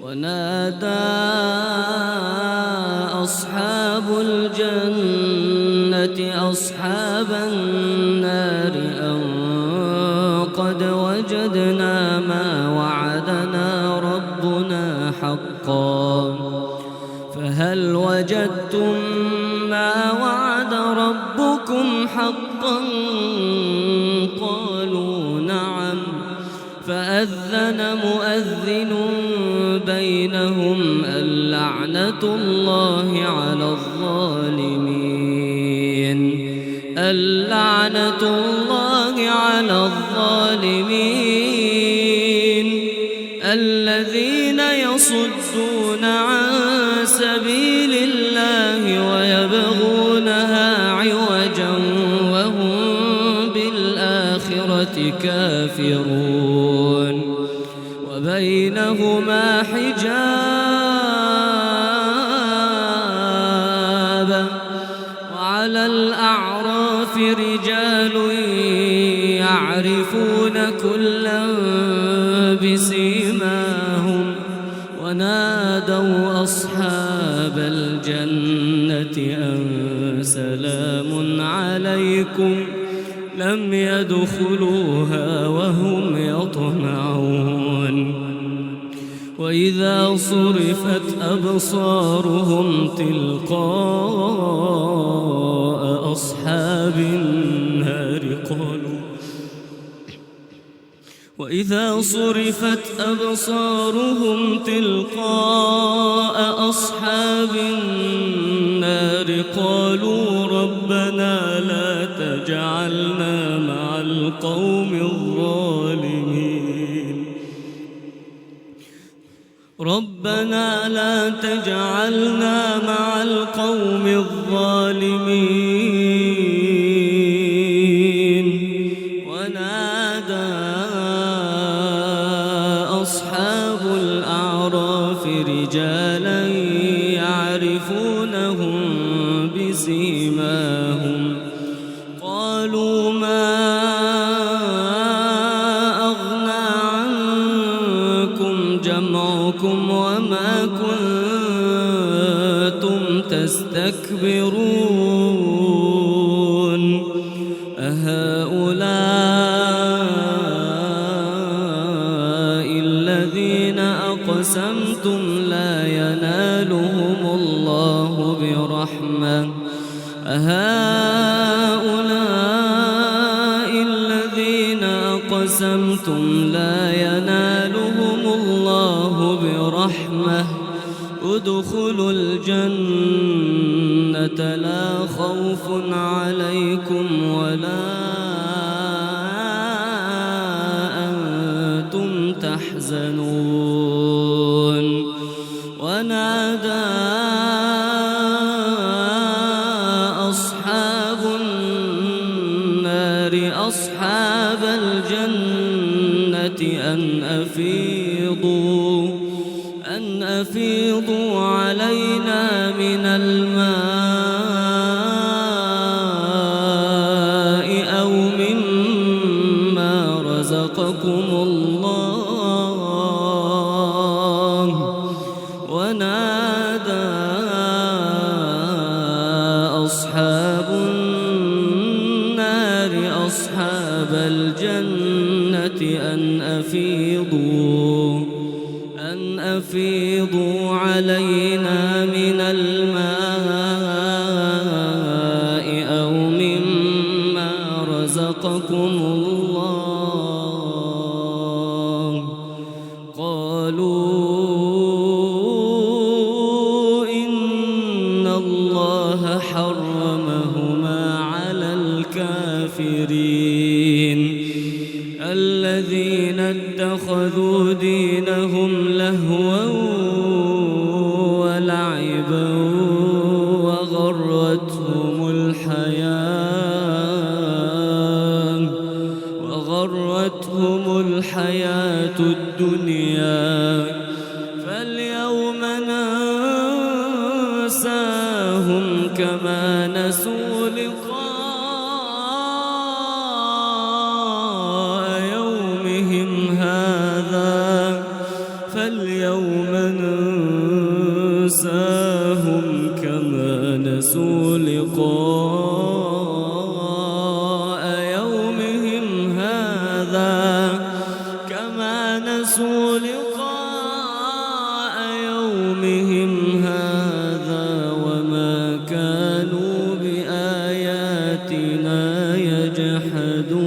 ونادى أصحاب الجنة أصحاب النار أن قد وجدنا ما وعدنا ربنا حقا فهل وجدتم ما وعد ربكم حقا قالوا نعم فأذن مؤذن بينهم اللعنة الله على الظالمين اللعنة الله على الظالمين الذين يصدون عن سبيل الله ويبغونها عوجا وهم بالآخرة كافرون وبينهما حجاب وعلى الأعراف رجال يعرفون كلا بسيماهم ونادوا أصحاب الجنة أن سلام عليكم لم يدخلوها وهم يطمعون وإذا صرفت أبصارهم تلقاء أصحاب النار وإذا صرفت أبصارهم تلقاء أصحاب النار قالوا ربنا لا تجعلنا مع القوم الظالمين ربنا لا تجعلنا مع القوم الظالمين ونادى أصحاب الأعراف رجالا يعرفونهم بسيماهم قالوا ما أغنى عنكم جمعكم وما كنتم تستكبرون أهؤلاء الذين أقسمتم لا ينالهم الله برحمة أهؤلاء الذين أقسمتم لا ينالهم الله برحمة ادخلوا الجنة لا خوف عليكم ولا أنتم تحزنون ونادى أصحاب النار أصحاب الجنة أن أفيضوا علينا من الماء أو مما رزقكم الله ونادى أصحاب النار أصحاب الجنة أن أفيضوا علينا من الماء أو مما رزقكم الله قالوا إن الله حرمهما على الكافرين الذين اتخذوا دينهم لهوا ولعبا وغرتهم الحياة الدنيا فاليوم ننساهم كما نسوا لقاء يومهم هذا فاليوم ننساهم كما نسوا لقاء يومهم هذا وما كانوا بآياتنا يجحدون